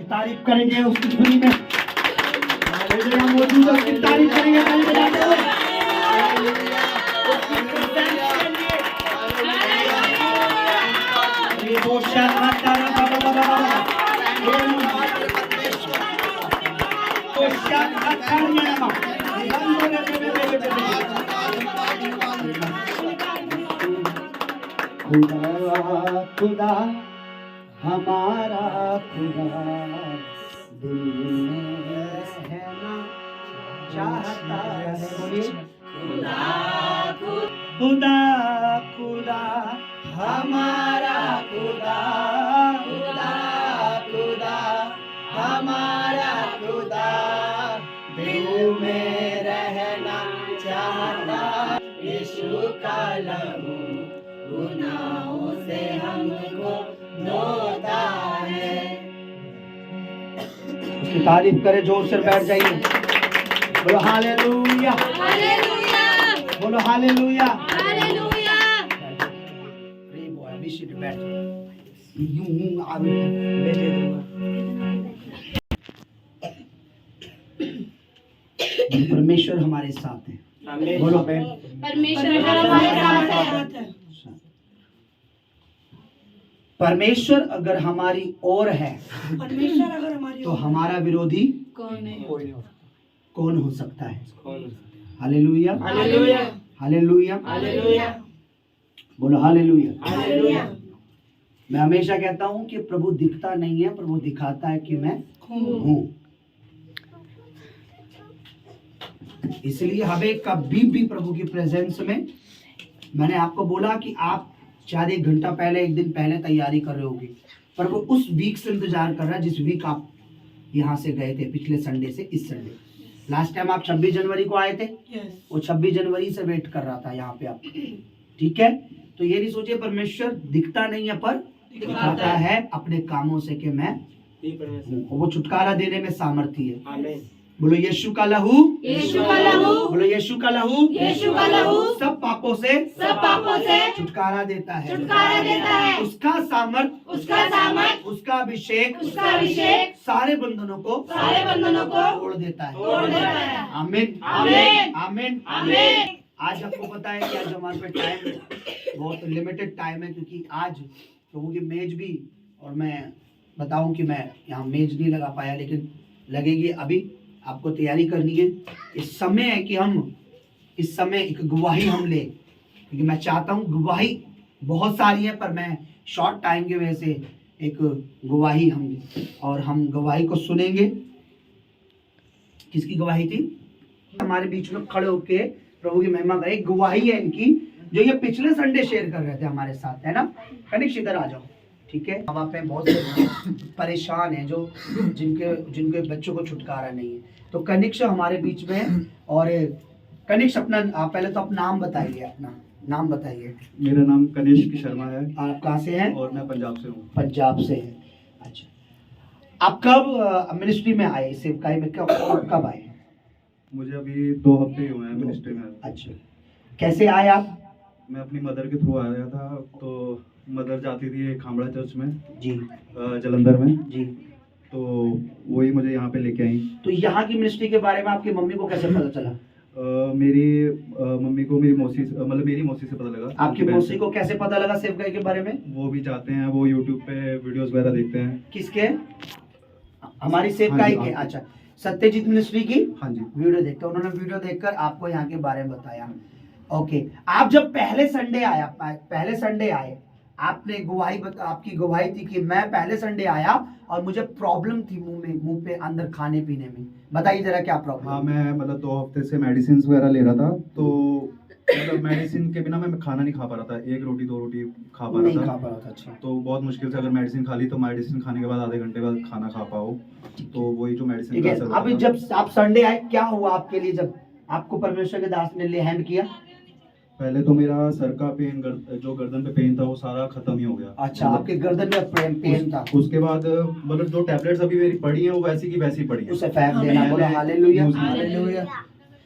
तारीफ करेंगे उसकी धुनी में, मौजूद है उसकी तारीफ करेंगे। खुदा हमारा खुदा दिल में रहना चाहता है। खुदा खुदा हमारा खुदा, खुदा खुदा हमारा खुदा दिल में रहना चाहता। यीशु का लहू गुनाहों से हमको धोता है। उसकी तारीफ करे, जोर से बैठ जाइए, बोलो हालेलुया, हालेलुया, बोलो हालेलुया, हालेलुया। बैठ यूं बैठे परमेश्वर हमारे साथ है। बोलो परमेश्वर हमारे साथ है। परमेश्वर अगर हमारी ओर है, परमेश्वर अगर हमारी तो हमारा विरोधी कौन हो सकता है? हालेलुया, हालेलुया, हालेलुया, हालेलुया, बोलो हालेलुया, हालेलुया। मैं हमेशा कहता हूँ कि प्रभु दिखता नहीं है, प्रभु दिखाता है कि मैं हूँ। इसलिए हमें कभी भी प्रभु की प्रेजेंस में, मैंने आपको बोला कि आप शायद 1 घंटा पहले, 1 दिन पहले तैयारी कर रहे होगी, पर वो उस वीक से इंतजार कर रहा है जिस वीक आप यहाँ से गए थे, पिछले संडे से इस संडे। लास्ट टाइम आप 26 जनवरी को आए थे, वो 26 जनवरी से वेट कर रहा था यहाँ पे आप। ठीक है, तो ये नहीं सोचिए परमेश्वर दिखता नहीं है पर दिखाता है अपने कामों से कि मैं वो छुटकारा देने में सामर्थ्य है। बोलो यीशु का लहू, यीशु का लहू, बोलो यीशु का लहू, यीशु का लहू सब पापों से छुटकारा देता है, छुटकारा देता है। उसका सामर्थ, उसका अभिषेक सारे बंधनों को तोड़ देता है। आमीन, आमीन, आमीन, आमीन। आज आपको पता है कि आज हमारे पे टाइम बहुत लिमिटेड टाइम है, क्योंकि आज लोगों की मेज भी, और मैं बताऊं कि मैं यहाँ मेज नहीं लगा पाया, लेकिन लगेगी। अभी आपको तैयारी करनी है। इस समय है कि हम इस समय एक गवाही हम ले, क्योंकि मैं चाहता हूँ, गवाही बहुत सारी है पर मैं शॉर्ट टाइम की वजह से एक गवाही और हम गवाही को सुनेंगे। किसकी गवाही थी? हमारे बीच में खड़े होके प्रभु की महिमा का एक गवाही है इनकी, जो ये पिछले संडे शेयर कर रहे थे हमारे साथ, है ना? कनिष्क इधर आ जाओ, ठीक है। अब आप बहुत से परेशान हैं जो जिनके बच्चों को छुटकारा नहीं है, तो कनिष्क हमारे बीच में है। और कनिष्क अपना, आप पहले तो अपना नाम बताइए, अपना नाम बताइए। मेरा नाम कनिष्क शर्मा है। आप कहाँ से हैं? और मैं पंजाब से हूँ। पंजाब से हैं, अच्छा। आप कब मिनिस्ट्री में आए, सेवकाई में कब आए? मुझे अभी 2 हफ्ते हुए हैं मिनिस्ट्री में। अच्छा, कैसे आए आप? मैं अपनी मदर के थ्रू आया था। तो मदर जाती थी खामड़ा चर्च में जी, जलंधर में जी, तो वही मुझे यहाँ पे लेके आई। तो यहाँ की मिनिस्ट्री के बारे में आपकी मम्मी को कैसे पता चला? मेरी मम्मी को मेरी मौसी से पता लगा। आपकी मौसी को कैसे पता लगा सेवकाई के बारे में? वो भी जाते हैं, वो यूट्यूब पे वीडियोस वगैरह देखते हैं। किसके? हमारी सेवकाई के। अच्छा, सत्यजीत मिनिस्ट्री की। हाँ जी, वीडियो देखते, उन्होंने वीडियो देखकर आपको यहाँ के बारे में बताया। ओके, आप जब पहले संडे आए, आपने गवाही आपकी गवाही थी कि मैं पहले संडे आया और मुझे प्रॉब्लम थी मुंह पे अंदर खाने पीने में। बताइए जरा क्या प्रॉब्लम? हाँ, मैं मतलब 2 हफ्ते से मेडिसिन वगैरह ले रहा था। तो मतलब मेडिसिन के बिना मैं खाना नहीं खा पा रहा था, 1 रोटी 2 रोटी खा पा नहीं रहा खा था। पा रहा था। अच्छा, तो बहुत मुश्किल से अगर मेडिसिन खा ली तो मेडिसिन खाने के बाद आधे घंटे बाद खाना खा पाओ, तो वही जो मेडिसिन ठीक का है। असर होता अभी था। जब आप संडे आए, क्या हुआ आपके लिए जब आपको परमेश्वर के दास ने ले हैंड किया? पहले तो मेरा सर का पेन, जो गर्दन पे पेन था वो सारा खत्म ही हो गया। अच्छा, मतलब आपके गर्दन में पेन था, उसके बाद मतलब जो टैबलेट्स अभी मेरी पड़ी हैं वो वैसी की वैसी पड़ी हैं। उसे फेंक देना, बोलो मैंने हालेलुया। यूज नहीं किया। हालेलुया।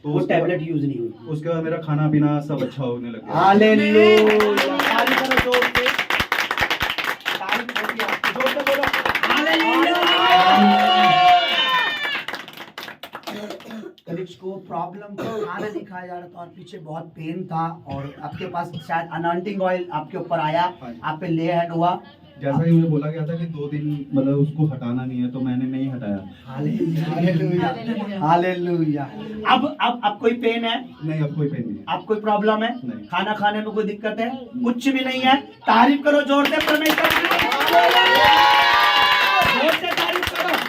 तो वो उसके टैबलेट बाद- यूज नहीं हुई। उसके बाद मेरा खाना पीना सब अच्छा होने लग गया। हालेलुया। ताली करो जोर से, ताली करो आपको जोर से, बोलो कलिक्स को प्रॉब्लम था, खाना नहीं खाया जा रहा था और पीछे बहुत पेन था, और आपके पास शायद अनॉइंटिंग ऑयल आपके ऊपर आया, आप पे ले हैंड हुआ। जैसा कि मुझे बोला गया था कि 2 दिन मतलब उसको हटाना नहीं है, तो मैंने नहीं हटाया। Hallelujah, hallelujah. अब कोई पेन है? नहीं, अब कोई पेन नहीं है। अब कोई प्रॉब्लम है? नहीं। खाना खाने में कोई दिक्कत है? कुछ भी नहीं है। तारीफ करो जोर से परमेश्वर की। जोर से तारीफ करो।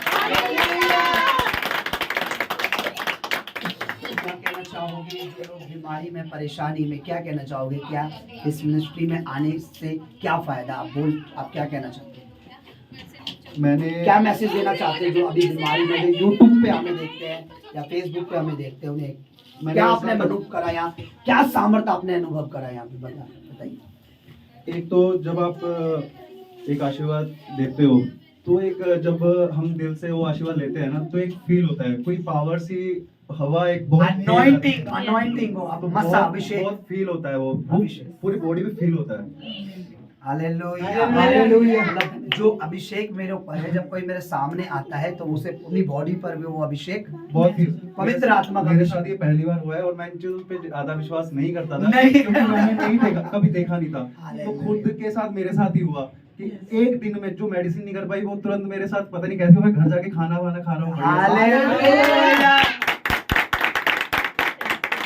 क्या कहना चाहोगे जो लोग बीमारी में, परेशानी में, क्या कहना चाहोगे? क्या इस मिनिस्ट्री में आने से क्या फायदा? आप क्या कहना चाहते हैं? मैंने क्या मैसेज देना चाहते हैं जो अभी बीमारी में यूट्यूब पे हमें देखते हैं या फेसबुक पे हमें देखते हैं, उन्हें मैंने क्या ऐसा आपने कर- अनुभव कराया, क्या सामर्थ्य आपने अनुभव कराया? बताइए। एक तो जब आप एक आशीर्वाद देते हो, तो एक जब हम दिल से वो आशीर्वाद लेते हैं ना, तो एक फील होता है, कोई पावर सी हवा, एक बहुत अनॉइंटिंग हो, अब मसा अभिषेक, बहुत फील होता है, वो अभिषेक। पूरी बॉडी में फील होता है। Hallelujah, hallelujah. मतलब जो अभिषेक मेरे ऊपर है, जब कोई मेरे सामने आता है तो उसे अपनी बॉडी पर भी वो अभिषेक बहुत ही पवित्र आत्मा का मेरे अभिषेक। साथ ये पहली बार हुआ है, और मैं इन चीजों पे ज्यादा विश्वास नहीं करता था, नहीं। क्योंकि मैंने नहीं देखा, कभी देखा नहीं था। तो हालेलुया। खुद के साथ मेरे साथ ही हुआ कि एक दिन में जो मेडिसिन नहीं कर पाई, वो तुरंत मेरे साथ पता नहीं कैसे मैं घर जाके खाना वाना खा रहा हूँ। हालेलुया।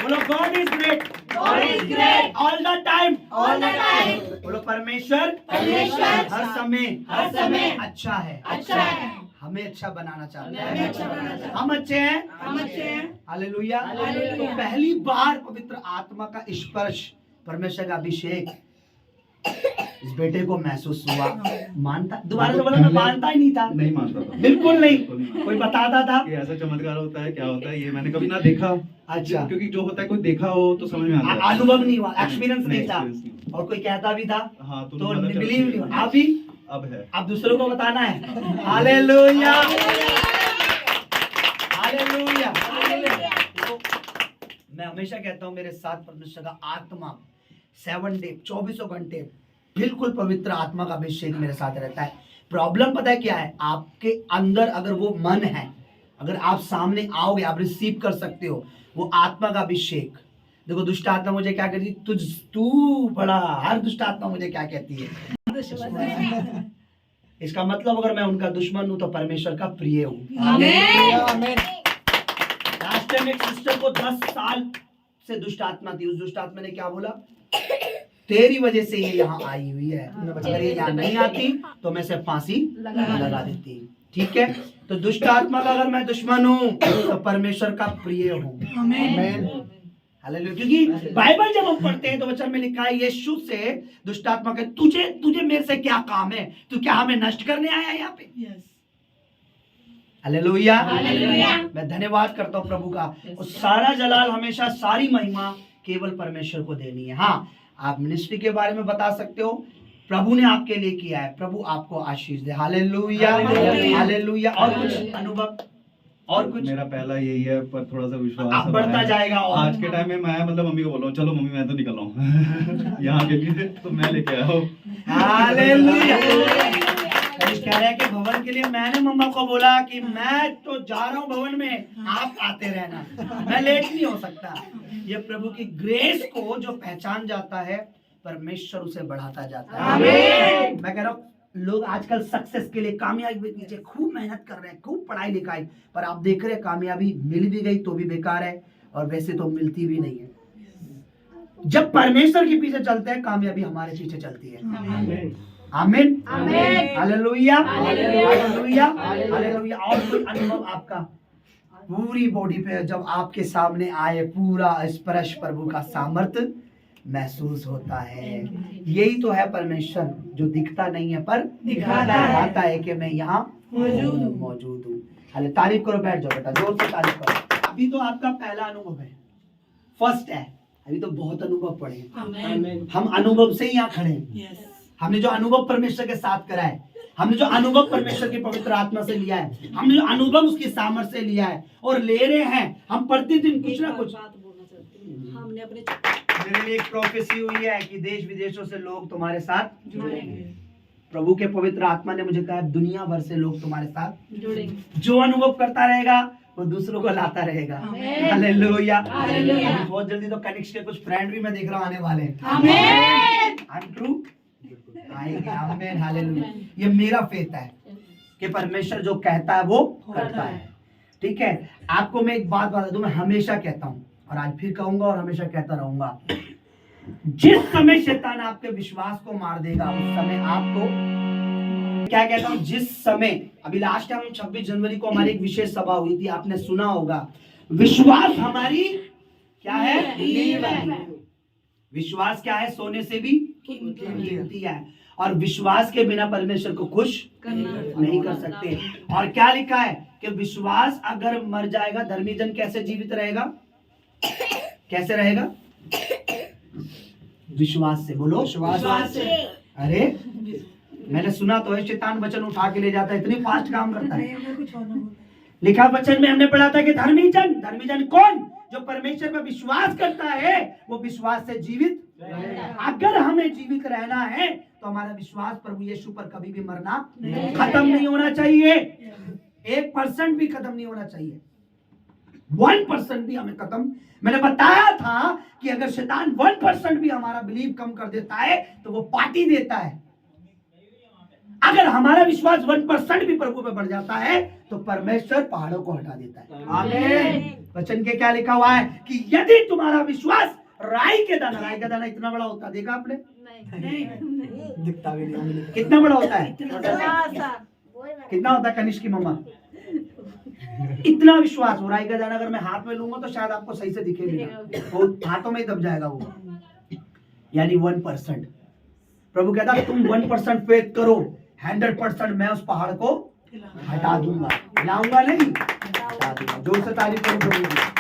बोलो God is great, God is great. All the time, All the time. बोलो परमेश्वर परमेश्वर हर समय अच्छा है, अच्छा है। हमें अच्छा बनाना चाहते हमें हैं। अच्छा बनाना चाहते हैं। हम अच्छे हैं, हम अच्छे हैं। हालेलुया। हालेलुया। तो पहली बार पवित्र आत्मा का स्पर्श, परमेश्वर का अभिषेक इस बेटे को महसूस हुआ। मानता, दोबारा से बोला, मैं मानता ही नहीं था, नहीं मानता था, बिल्कुल नहीं। बिल्कुल नहीं। कोई बताता था कि ऐसा चमत्कार होता है, क्या होता है, ये मैंने कभी ना देखा। अच्छा। क्योंकि जो होता है कोई देखा हो तो समझ में आता है। अनुभव नहीं हुआ, एक्सपीरियंस नहीं था, experience नहीं। और कोई कहता भी था हाँ, तो मतलब चलो बिलीव ठीक नहीं है। हुआ। अभी अब है। अब दूसरों को बताना है। Hallelujah, hallelujah. तो मैं हमेशा कहता हूँ, मेरे साथ परमेश्वर का आत्मा 7 डे 24 घंटे बिल्कुल पवित्र आत्मा का अभिषेक मेरे साथ रहता है। प्रॉब्लम पता है क्या है? आपके अंदर अगर वो मन है, अगर आप सामने आओगे, आप रिसीव कर सकते हो वो आत्मा का अभिषेक। देखो दुष्ट आत्मा मुझे क्या कहती है? तू बड़ा, हर दुष्ट आत्मा मुझे क्या कहती है? इसका मतलब अगर मैं उनका दुश्मन हूं तो परमेश्वर का प्रिय हूं। आमीन। लास्ट टाइम एक सिस्टर को 10 साल से दुष्ट आत्मा थी। उस दुष्ट आत्मा ने क्या बोला? तेरी वजह से ये यहाँ आई हुई है, अगर ये यहाँ नहीं आती तो मैं से फांसी लगा देती। ठीक है, तो दुष्ट आत्मा का अगर मैं दुश्मन हूँ तो परमेश्वर का प्रिय हूँ। आमीन। हालेलुया। क्योंकि बाइबल जब हम पढ़ते हैं तो वचन में लिखा है, यीशु से दुष्ट आत्मा के, तुझे मेरे से क्या काम है? तू क्या हमें नष्ट करने आया है यहाँ पे? हालेलुया। मैं धन्यवाद करता हूँ प्रभु का। और सारा जलाल, हमेशा सारी महिमा केवल परमेश्वर को देनी है। हाँ, आप मिनिस्ट्री के बारे में बता सकते हो, प्रभु ने आपके लिए किया है, प्रभु आपको आशीष दे। Hallelujah, hallelujah. और कुछ अनुभव, और कुछ? मेरा पहला यही है, पर थोड़ा सा विश्वास आप अब बढ़ता आया। जाएगा। और आज के टाइम में मैं मतलब मम्मी को बोल रहा हूँ, चलो मम्मी मैं तो निकल रहा हूँ यहाँ के लिए, तो मैं लेके आया हूँ। हालेलुया। कह रहे हैं कि भवन के लिए मैंने मम्मा को बोला कि मैं तो जा रहा हूँ भवन में, आप आते रहना, मैं लेट नहीं हो सकता। ये प्रभु की ग्रेस को जो पहचान जाता है, परमेश्वर उसे बढ़ाता जाता है। आमीन। मैं कह रहा हूँ, लोग आजकल सक्सेस के लिए, कामयाबी के पीछे खूब मेहनत कर रहे हैं, खूब पढ़ाई लिखाई, पर आप देख रहे हैं कामयाबी मिल भी गई तो भी बेकार है, और वैसे तो मिलती भी नहीं है। जब परमेश्वर के पीछे चलते हैं, कामयाबी हमारे पीछे चलती है। आमीन, आमीन। Hallelujah, hallelujah. Hallelujah, hallelujah. और कोई अनुभव आपका पूरी बॉडी पे जब आपके सामने आए, पूरा स्पर्श प्रभु का सामर्थ्य महसूस होता है। यही तो है परमेश्वर, जो दिखता नहीं है पर दिखाता है। है कि मैं यहाँ मौजूद हूँ। हाले तारीफ करो, बैठ जाओ बेटा, जोर से तारीफ करो। अभी तो आपका पहला अनुभव है, फर्स्ट है, अभी तो बहुत अनुभव पड़े हैं। हम अनुभव से ही यहाँ खड़े हैं। हमने जो अनुभव परमेश्वर के साथ करा है, हमने जो अनुभव परमेश्वर की पवित्र आत्मा से लिया है, हमने जो अनुभव उसकी सामर्थ्य से लिया है और ले रहे हैं, हम प्रतिदिन कुछ ना कुछ। हमने अपने मेरे लिए एक प्रोफेसी हुई है कि देश विदेशों से लोग तुम्हारे साथ जुड़ेंगे। प्रभु के पवित्र आत्मा ने मुझे कहा दुनिया भर से लोग तुम्हारे साथ जुड़ेंगे। जो अनुभव करता रहेगा वो दूसरों को लाता रहेगा। हालेलुया। हालेलुया। अभी बहुत जल्दी तो कनिष्क के कुछ फ्रेंड भी मैं देख रहा हूँ आने वाले हैं। आमीन। ट्रू आएंगे। आमीन। हालेलुया। ये मेरा फेथ है कि परमेश्वर जो कहता है वो करता है। ठीक है, आपको मैं एक बात बता दूं, मैं हमेशा कहता हूं और आज फिर कहूंगा और हमेशा कहता रहूंगा, जिस समय शैतान आपके विश्वास को मार देगा उस समय आपको क्या कहता हूं, जिस समय अभी लास्ट टाइम 26 जनवरी को हमारी एक विशेष सभा हुई थी, आपने सुना होगा, विश्वास हमारी क्या है, नींव है। विश्वास क्या है, सोने से भी कीमती है और विश्वास के बिना परमेश्वर को खुश नहीं कर सकते। और क्या लिखा है कि विश्वास अगर मर जाएगा, धर्मी जन कैसे जीवित रहेगा, कैसे रहेगा, विश्वास से। बोलो विश्वास से। अरे मैंने सुना तो है शैतान वचन उठा के ले जाता है, इतनी फास्ट काम करता है। लिखा वचन में हमने पढ़ा था कि धर्मी जन कौन, जो परमेश्वर पर विश्वास करता है वो विश्वास से जीवित रहेगा। अगर हमें जीवित रहना है तो हमारा विश्वास प्रभु यीशु पर कभी भी मरना खत्म नहीं होना चाहिए। 1% भी खत्म नहीं होना चाहिए, 1% भी हमें खत्म। मैंने बताया था कि अगर शैतान 1% भी हमारा बिलीव कम कर देता है तो वो पार्टी देता है। अगर हमारा विश्वास 1% भी प्रभु पे बढ़ जाता है तो परमेश्वर पहाड़ों को हटा देता है। आमीन। वचन के क्या लिखा हुआ है कि यदि तुम्हारा विश्वास राई का दाना इतना बड़ा होता, देखा आपने, दिखता भी नहीं, कितना बड़ा होता है, कितना होता है कनिष्क की मम्मा, इतना विश्वास हो। राई का दाना अगर मैं हाथ में लूंगा तो शायद आपको सही से दिखे भी ना, वो हाथों में ही दब जाएगा वो, यानी 1%। प्रभु कहता तुम 1% फेथ करो, 100% मैं उस पहाड़ को हटा दूंगा, हिलाऊंगा नहीं, हटा दूंगा। जोर से तारीफ करो प्रभु की।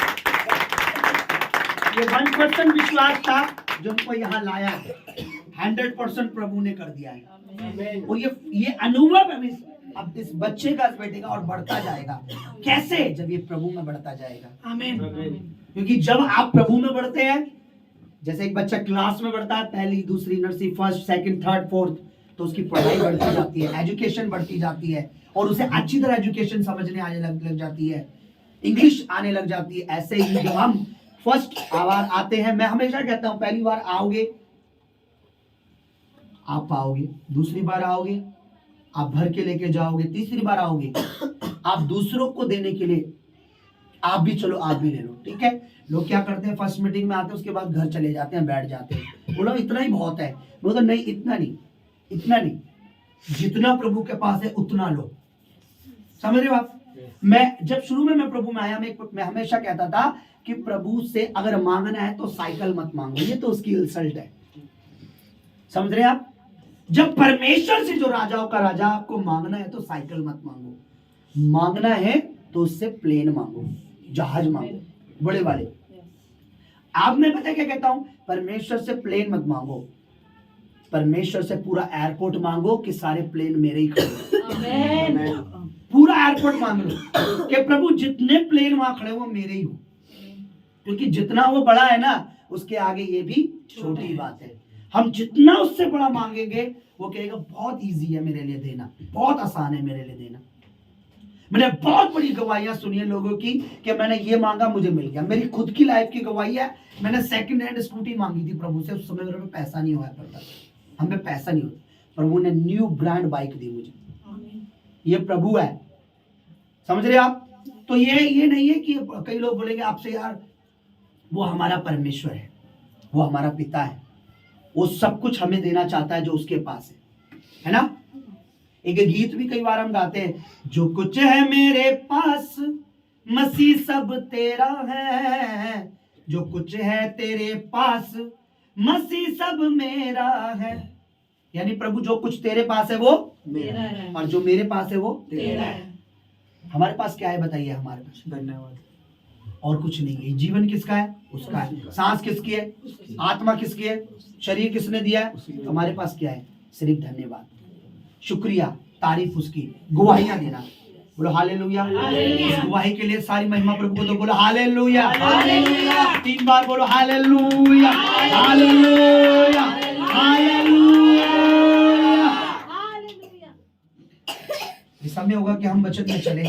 ये 1% विश्वास था जो उनको यहाँ लाया, 100% प्रभु ने कर दिया है। और ये अनुभव अब इस बच्चे का, इस बेटे का और बढ़ता जाएगा। कैसे, जब ये प्रभु में बढ़ता जाएगा। आमीन। क्योंकि जब आप प्रभु में बढ़ते हैं, जैसे एक बच्चा क्लास में बढ़ता है, पहली दूसरी nursery, first second third fourth, तो उसकी पढ़ाई बढ़ती जाती है, एजुकेशन बढ़ती जाती है और उसे अच्छी तरह एजुकेशन समझने आने लग जाती है, इंग्लिश आने लग जाती है। ऐसे ही जब हम फर्स्ट बार आते हैं, मैं हमेशा कहता हूं पहली बार आओगे आप पाओगे, दूसरी बार आओगे आप भर के लेके जाओगे, तीसरी बार आओगे आप दूसरों को देने के लिए आप भी चलो, आप भी ले लो। ठीक है, लोग क्या करते हैं, फर्स्ट मीटिंग में आते हैं, उसके बाद घर चले जाते हैं, बैठ जाते हैं, बोलो इतना ही बहुत है। वो तो नहीं, इतना नहीं, जितना प्रभु के पास है उतना लो। समझ रहे हो आप। मैं जब शुरू में मैं प्रभु में आया, मैं हमेशा कहता था कि प्रभु से अगर मांगना है तो साइकिल मत मांगो, ये तो उसकी इंसल्ट है। समझ रहे आप। जब परमेश्वर से, जो राजाओं का राजा, आपको मांगना है तो साइकिल मत मांगो, मांगना है तो उससे प्लेन मांगो, जहाज मांगो, बड़े वाले। आप मैं पता क्या कहता हूं, परमेश्वर से प्लेन मत मांगो, परमेश्वर से पूरा एयरपोर्ट मांगो कि सारे प्लेन मेरे ही खड़े, पूरा एयरपोर्ट मांग लो कि प्रभु जितने प्लेन वहां खड़े वो मेरे ही हो, क्योंकि जितना वो बड़ा है ना उसके आगे ये भी छोटी बात है। हम जितना उससे बड़ा मांगेंगे वो कहेगा बहुत इजी है मेरे लिए देना, बहुत आसान है मेरे लिए देना। मैंने बहुत बड़ी गवाहियां सुनी है लोगों की कि मैंने ये मांगा मुझे मिल गया। मेरी खुद की लाइफ की गवाही है, मैंने सेकंड हैंड स्कूटी मांगी थी प्रभु से, उस समय मेरे पे पैसा नहीं हुआ करता, हमें पैसा नहीं होता, प्रभु ने न्यू ब्रांड बाइक दी मुझे। ये प्रभु है, समझ रहे आप। तो ये नहीं है कि कई लोग बोलेंगे आपसे, यार वो हमारा परमेश्वर है, वो हमारा पिता है, वो सब कुछ हमें देना चाहता है जो उसके पास है ना। एक गीत भी कई बार हम गाते हैं, जो कुछ है मेरे पास मसीह सब तेरा है, जो कुछ है तेरे पास मसीह सब मेरा है। यानी प्रभु जो कुछ तेरे पास है वो मेरा है, और जो मेरे पास है वो तेरा है। हमारे पास क्या है बताइए? हमारे पास धन्यवाद। और कुछ नहीं है। जीवन किसका है? उसका है। सांस किसकी है? आत्मा किसकी है? शरीर किसने दिया है? हमारे पास क्या है? सिर्फ धन्यवाद, शुक्रिया, तारीफ, उसकी गवाहियां देना। बोलो हालेलुया। इस गवाही के लिए सारी महिमा प्रभु को। तो बोलो हालेलुया। 3 बार बोलो हालेलुया, हालेलुया, हालेलुया। इस समय होगा कि हम वचन में चले।